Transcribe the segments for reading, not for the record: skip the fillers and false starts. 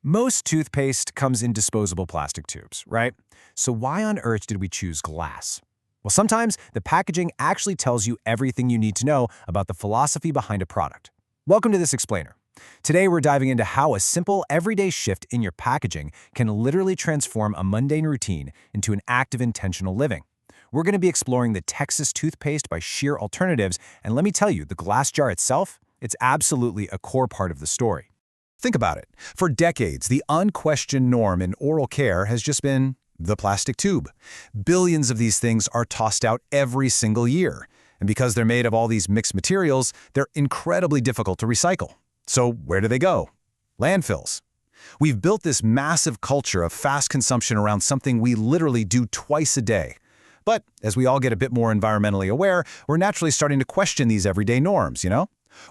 Most toothpaste comes in disposable plastic tubes, right? So why on earth did we choose glass? Well, sometimes the packaging actually tells you everything you need to know about the philosophy behind a product. Welcome to this explainer. Today we're diving into how a simple, everyday shift in your packaging can literally transform a mundane routine into an act of intentional living. We're going to be exploring the Texas toothpaste by Sheer Alternatives, and let me tell you, the glass jar itself, it's absolutely a core part of the story. Think about it. For decades, the unquestioned norm in oral care has just been the plastic tube. Billions of these things are tossed out every single year. And because they're made of all these mixed materials, they're incredibly difficult to recycle. So where do they go? Landfills. We've built this massive culture of fast consumption around something we literally do twice a day. But as we all get a bit more environmentally aware, we're naturally starting to question these everyday norms,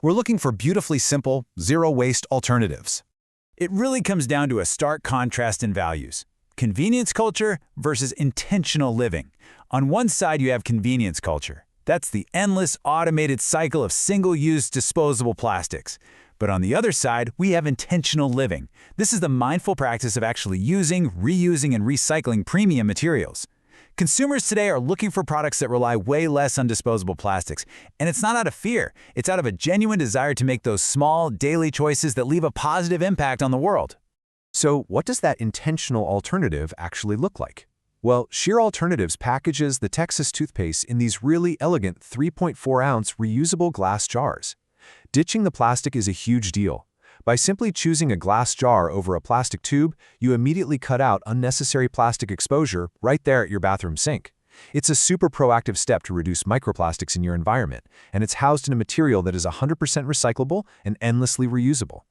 We're looking for beautifully simple, zero-waste alternatives. It really comes down to a stark contrast in values. Convenience culture versus intentional living. On one side, you have convenience culture. That's the endless, automated cycle of single-use disposable plastics. But on the other side, we have intentional living. This is the mindful practice of actually using, reusing, and recycling premium materials. Consumers today are looking for products that rely way less on disposable plastics. And it's not out of fear. It's out of a genuine desire to make those small, daily choices that leave a positive impact on the world. So what does that intentional alternative actually look like? Well, Sheer Alternatives packages the Texas toothpaste in these really elegant 3.4-ounce reusable glass jars. Ditching the plastic is a huge deal. By simply choosing a glass jar over a plastic tube, you immediately cut out unnecessary plastic exposure right there at your bathroom sink. It's a super proactive step to reduce microplastics in your environment, and it's housed in a material that is 100% recyclable and endlessly reusable.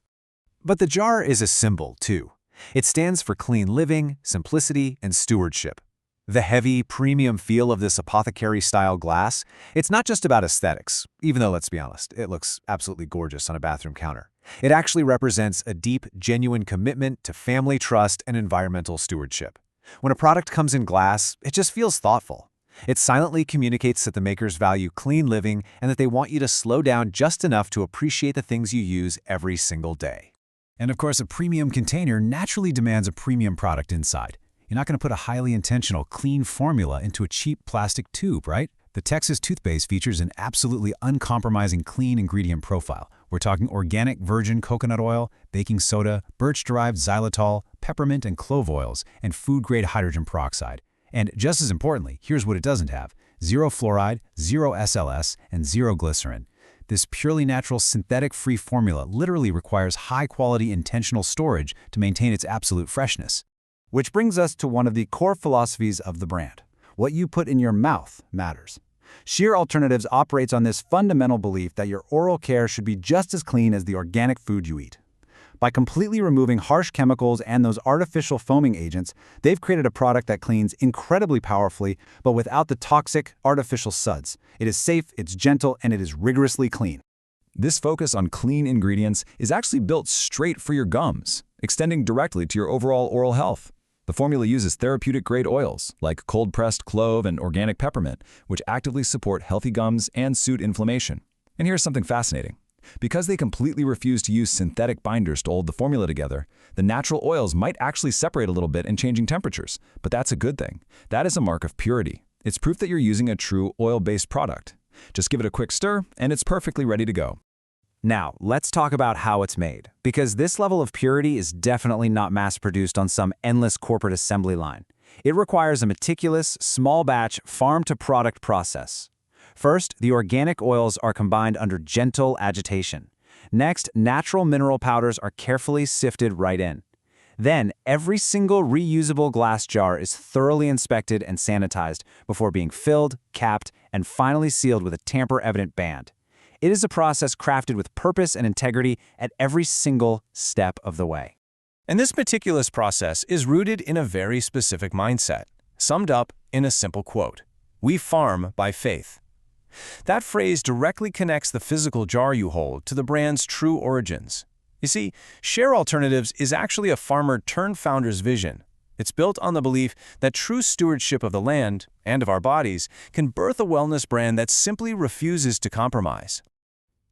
But the jar is a symbol, too. It stands for clean living, simplicity, and stewardship. The heavy, premium feel of this apothecary-style glass, it's not just about aesthetics, even though, let's be honest, it looks absolutely gorgeous on a bathroom counter. It actually represents a deep, genuine commitment to family trust and environmental stewardship. When a product comes in glass, it just feels thoughtful. It silently communicates that the makers value clean living and that they want you to slow down just enough to appreciate the things you use every single day. And of course, a premium container naturally demands a premium product inside. You're not going to put a highly intentional, clean formula into a cheap plastic tube, right? The Texas toothpaste features an absolutely uncompromising clean ingredient profile. We're talking organic virgin coconut oil, baking soda, birch-derived xylitol, peppermint and clove oils, and food-grade hydrogen peroxide. And just as importantly, here's what it doesn't have: zero fluoride, zero SLS, and zero glycerin. This purely natural synthetic-free formula literally requires high-quality intentional storage to maintain its absolute freshness. Which brings us to one of the core philosophies of the brand. What you put in your mouth matters. Sheer Alternatives operates on this fundamental belief that your oral care should be just as clean as the organic food you eat. By completely removing harsh chemicals and those artificial foaming agents, they've created a product that cleans incredibly powerfully, but without the toxic, artificial suds. It is safe, it's gentle, and it is rigorously clean. This focus on clean ingredients is actually built straight for your gums, extending directly to your overall oral health. The formula uses therapeutic-grade oils, like cold-pressed clove and organic peppermint, which actively support healthy gums and soothe inflammation. And here's something fascinating. Because they completely refuse to use synthetic binders to hold the formula together, the natural oils might actually separate a little bit in changing temperatures, but that's a good thing. That is a mark of purity. It's proof that you're using a true oil-based product. Just give it a quick stir, and it's perfectly ready to go. Now, let's talk about how it's made, because this level of purity is definitely not mass-produced on some endless corporate assembly line. It requires a meticulous, small-batch, farm-to-product process. First, the organic oils are combined under gentle agitation. Next, natural mineral powders are carefully sifted right in. Then, every single reusable glass jar is thoroughly inspected and sanitized before being filled, capped, and finally sealed with a tamper-evident band. It is a process crafted with purpose and integrity at every single step of the way. And this meticulous process is rooted in a very specific mindset, summed up in a simple quote: "We farm by faith." That phrase directly connects the physical jar you hold to the brand's true origins. You see, Sheer Alternatives is actually a farmer-turned-founder's vision. It's built on the belief that true stewardship of the land and of our bodies can birth a wellness brand that simply refuses to compromise.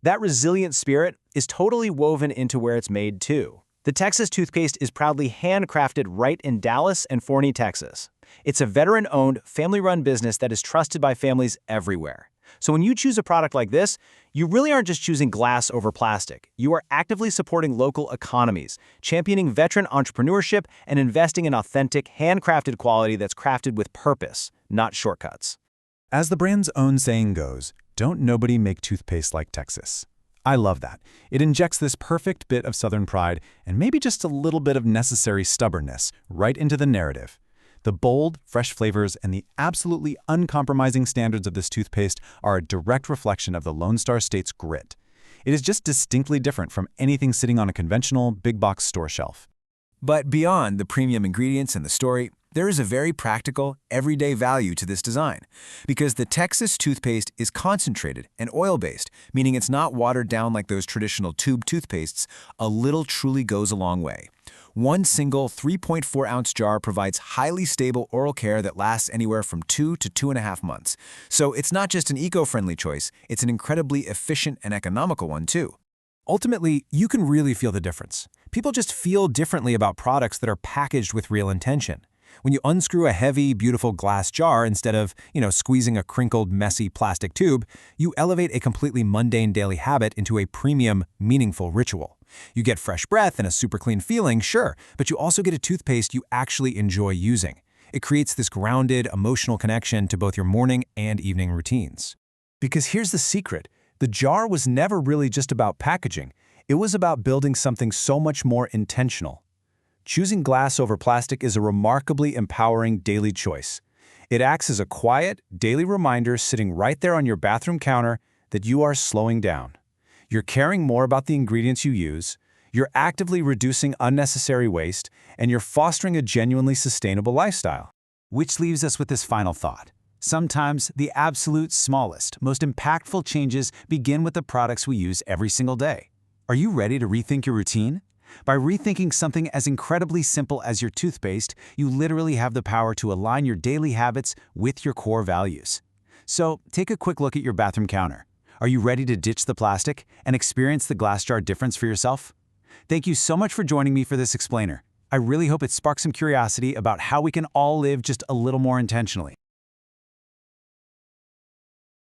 That resilient spirit is totally woven into where it's made too. The Texas toothpaste is proudly handcrafted right in Dallas and Forney, Texas. It's a veteran-owned, family-run business that is trusted by families everywhere. So when you choose a product like this, you really aren't just choosing glass over plastic. You are actively supporting local economies, championing veteran entrepreneurship, and investing in authentic, handcrafted quality that's crafted with purpose, not shortcuts. As the brand's own saying goes, don't nobody make toothpaste like Texas. I love that. It injects this perfect bit of Southern pride and maybe just a little bit of necessary stubbornness right into the narrative. The bold, fresh flavors and the absolutely uncompromising standards of this toothpaste are a direct reflection of the Lone Star State's grit. It is just distinctly different from anything sitting on a conventional, big-box store shelf. But beyond the premium ingredients and the story, there is a very practical, everyday value to this design. Because the Texas toothpaste is concentrated and oil-based, meaning it's not watered down like those traditional tube toothpastes, a little truly goes a long way. One single 3.4-ounce jar provides highly stable oral care that lasts anywhere from 2 to 2.5 months. So it's not just an eco-friendly choice, it's an incredibly efficient and economical one too. Ultimately, you can really feel the difference. People just feel differently about products that are packaged with real intention. When you unscrew a heavy, beautiful glass jar instead of, squeezing a crinkled, messy plastic tube, you elevate a completely mundane daily habit into a premium, meaningful ritual. You get fresh breath and a super clean feeling, sure, but you also get a toothpaste you actually enjoy using. It creates this grounded, emotional connection to both your morning and evening routines. Because here's the secret. The jar was never really just about packaging. It was about building something so much more intentional. Choosing glass over plastic is a remarkably empowering daily choice. It acts as a quiet, daily reminder sitting right there on your bathroom counter that you are slowing down. You're caring more about the ingredients you use, you're actively reducing unnecessary waste, and you're fostering a genuinely sustainable lifestyle. Which leaves us with this final thought. Sometimes the absolute smallest, most impactful changes begin with the products we use every single day. Are you ready to rethink your routine? By rethinking something as incredibly simple as your toothpaste, you literally have the power to align your daily habits with your core values. So, take a quick look at your bathroom counter. Are you ready to ditch the plastic and experience the glass jar difference for yourself? Thank you so much for joining me for this explainer. I really hope it sparks some curiosity about how we can all live just a little more intentionally.